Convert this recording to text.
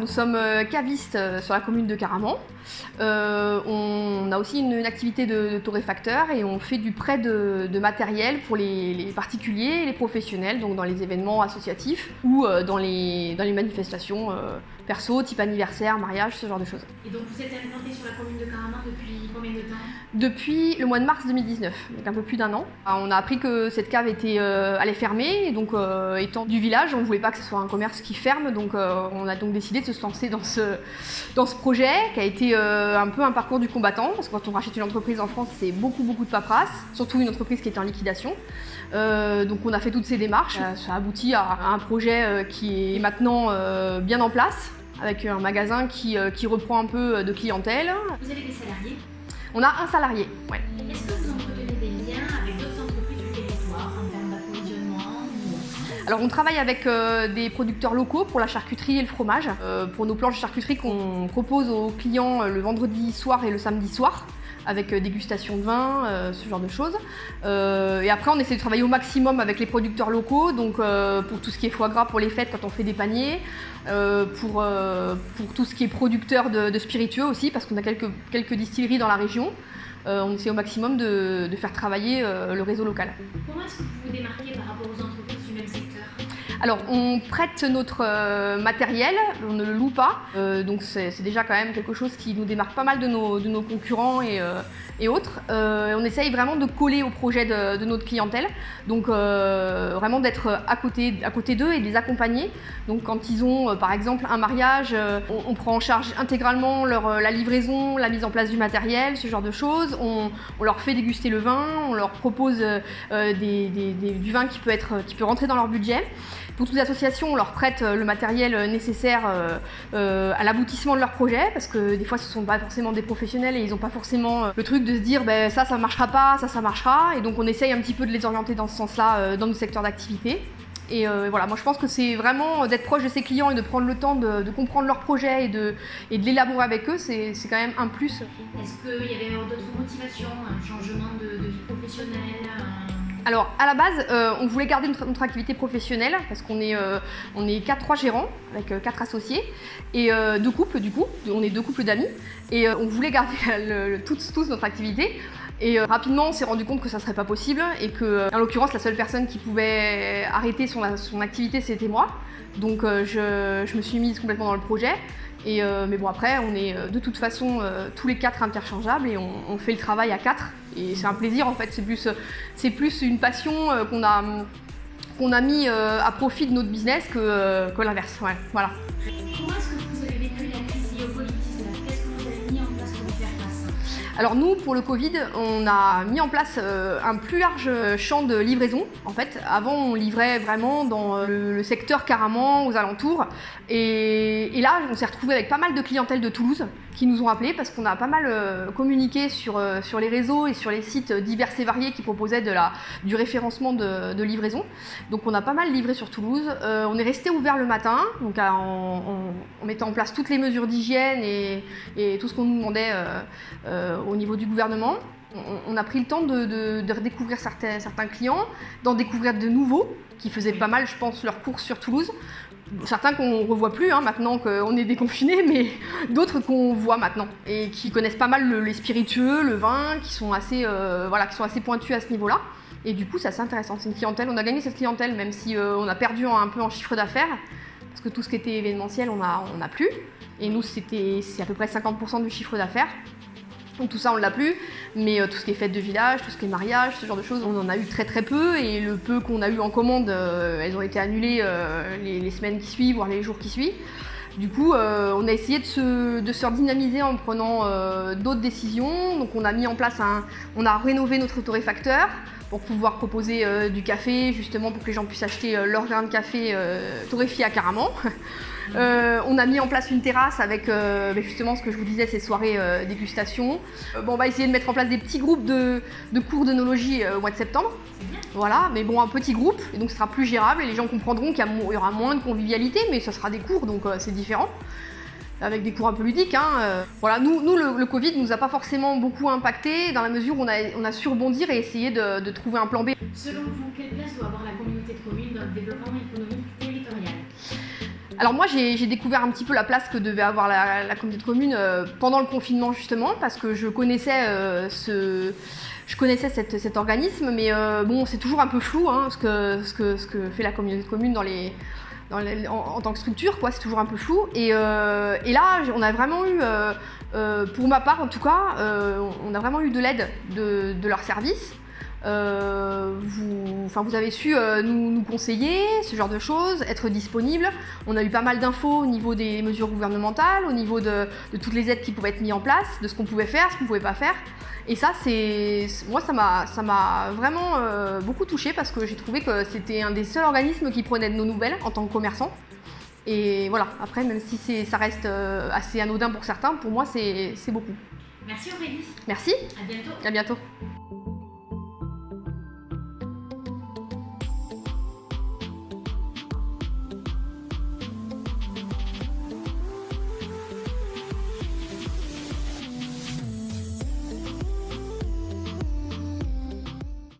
sommes cavistes sur la commune de Caraman. On a aussi une activité de torréfacteur et on fait du prêt de matériel pour les particuliers et les professionnels, donc dans les événements associatifs ou dans les manifestations perso, type anniversaire, mariage, ce genre de choses. Et donc vous êtes implanté sur la commune de Caraman depuis combien de temps? Depuis le mois de mars 2019, donc un peu plus d'1 an. On a appris que cette cave allait fermer, et donc étant du village, on ne voulait pas que ce soit un commerce qui ferme, donc on a donc décidé de se lancer dans ce projet qui a été un peu un parcours du combattant, parce que quand on rachète une entreprise en France, c'est beaucoup de paperasse, surtout une entreprise qui est en liquidation. Donc on a fait toutes ces démarches, ça a abouti à un projet qui est maintenant bien en place, avec un magasin qui reprend un peu de clientèle. Vous avez des salariés? On a un salarié, ouais. Est-ce que vous entretenez des liens avec d'autres entreprises du territoire en termes d'approvisionnement? Alors on travaille avec des producteurs locaux pour la charcuterie et le fromage, pour nos planches de charcuterie qu'on propose aux clients le vendredi soir et le samedi soir, avec dégustation de vin, ce genre de choses. Et après on essaie de travailler au maximum avec les producteurs locaux, donc pour tout ce qui est foie gras pour les fêtes quand on fait des paniers, pour tout ce qui est producteur de spiritueux aussi, parce qu'on a quelques distilleries dans la région. On essaie au maximum de faire travailler le réseau local. Comment est-ce que vous vous démarquez par rapport aux entreprises du même secteur? Alors on prête notre matériel, on ne le loue pas, donc c'est déjà quand même quelque chose qui nous démarque pas mal de nos concurrents et autres. On essaye vraiment de coller au projet de notre clientèle, donc vraiment d'être à côté d'eux et de les accompagner. Donc quand ils ont par exemple un mariage, on prend en charge intégralement la livraison, la mise en place du matériel, ce genre de choses. On leur fait déguster le vin, on leur propose du vin qui peut rentrer dans leur budget. Pour toutes les associations, on leur prête le matériel nécessaire à l'aboutissement de leur projet, parce que des fois ce ne sont pas forcément des professionnels et ils n'ont pas forcément le truc de se dire ça ne marchera pas, ça marchera, et donc on essaye un petit peu de les orienter dans ce sens-là dans nos secteurs d'activité. Et voilà, moi je pense que c'est vraiment d'être proche de ses clients et de prendre le temps de comprendre leur projet et de l'élaborer avec eux, c'est quand même un plus. Est-ce qu'il y avait d'autres motivations, un changement de vie professionnelle? Alors à la base, on voulait garder notre activité professionnelle parce qu'on est 3 gérants avec 4 associés et 2 couples du coup, on est 2 couples d'amis et on voulait garder tous notre activité. Et rapidement on s'est rendu compte que ça ne serait pas possible et que, en l'occurrence, la seule personne qui pouvait arrêter son activité c'était moi. Donc je me suis mise complètement dans le projet. Mais bon, après on est de toute façon tous les 4 interchangeables et on fait le travail à 4 et c'est un plaisir en fait, c'est plus une passion qu'on a mis à profit de notre business que l'inverse. Ouais, voilà. Comment est-ce que vous avez vécu la crise liée au Covid-19? Qu'est-ce que vous avez mis en place pour y faire face? Alors nous, pour le Covid, on a mis en place un plus large champ de livraison. En fait, avant, on livrait vraiment dans le secteur Caraman, aux alentours. Et là, on s'est retrouvé avec pas mal de clientèle de Toulouse qui nous ont appelés parce qu'on a pas mal communiqué sur les réseaux et sur les sites divers et variés qui proposaient du référencement de livraison. Donc on a pas mal livré sur Toulouse. On est resté ouvert le matin, donc en mettant en place toutes les mesures d'hygiène et tout ce qu'on nous demandait au niveau du gouvernement. On a pris le temps de redécouvrir certains clients, d'en découvrir de nouveaux qui faisaient pas mal, je pense, leurs courses sur Toulouse. Certains qu'on ne revoit plus maintenant qu'on est déconfinés, mais d'autres qu'on voit maintenant et qui connaissent pas mal les spiritueux, le vin, qui sont assez pointus à ce niveau-là. Et du coup, c'est assez intéressant. C'est une clientèle, on a gagné cette clientèle, même si on a perdu un peu en chiffre d'affaires, parce que tout ce qui était événementiel, on n'a plus. Et nous, c'est à peu près 50% du chiffre d'affaires. Donc tout ça, on ne l'a plus, mais tout ce qui est fête de village, tout ce qui est mariage, ce genre de choses, on en a eu très peu, et le peu qu'on a eu en commande, elles ont été annulées les semaines qui suivent, voire les jours qui suivent. Du coup, on a essayé de se redynamiser en prenant d'autres décisions. Donc on a mis en place on a rénové notre torréfacteur pour pouvoir proposer du café, justement pour que les gens puissent acheter leur grain de café torréfié à Caraman. On a mis en place une terrasse avec justement ce que je vous disais, ces soirées dégustation. On va essayer de mettre en place des petits groupes de cours d'œnologie au mois de septembre. Voilà, mais bon, un petit groupe, et donc ce sera plus gérable et les gens comprendront qu'il y aura moins de convivialité, mais ce sera des cours, donc c'est différent. Avec des cours un peu ludiques. Voilà, nous le Covid ne nous a pas forcément beaucoup impacté dans la mesure où on a su rebondir et essayer de trouver un plan B. Selon vous, quelle place doit avoir la communauté de communes dans le développement économique territorial ? Alors moi j'ai découvert un petit peu la place que devait avoir la communauté de communes pendant le confinement justement, parce que je connaissais cet organisme, mais bon, c'est toujours un peu flou hein, ce que fait la communauté de communes en tant que structure, quoi. C'est toujours un peu flou. Et là, on a vraiment eu, pour ma part en tout cas, on a vraiment eu de l'aide de leur service. Vous avez su nous conseiller, ce genre de choses, être disponible. On a eu pas mal d'infos au niveau des mesures gouvernementales, au niveau de toutes les aides qui pouvaient être mises en place, de ce qu'on pouvait faire, ce qu'on ne pouvait pas faire. Et ça, moi, ça m'a vraiment beaucoup touchée parce que j'ai trouvé que c'était un des seuls organismes qui prenait de nos nouvelles en tant que commerçant. Et voilà, après, même si ça reste assez anodin pour certains, pour moi, c'est beaucoup. Merci Aurélie. Merci. À bientôt. À bientôt.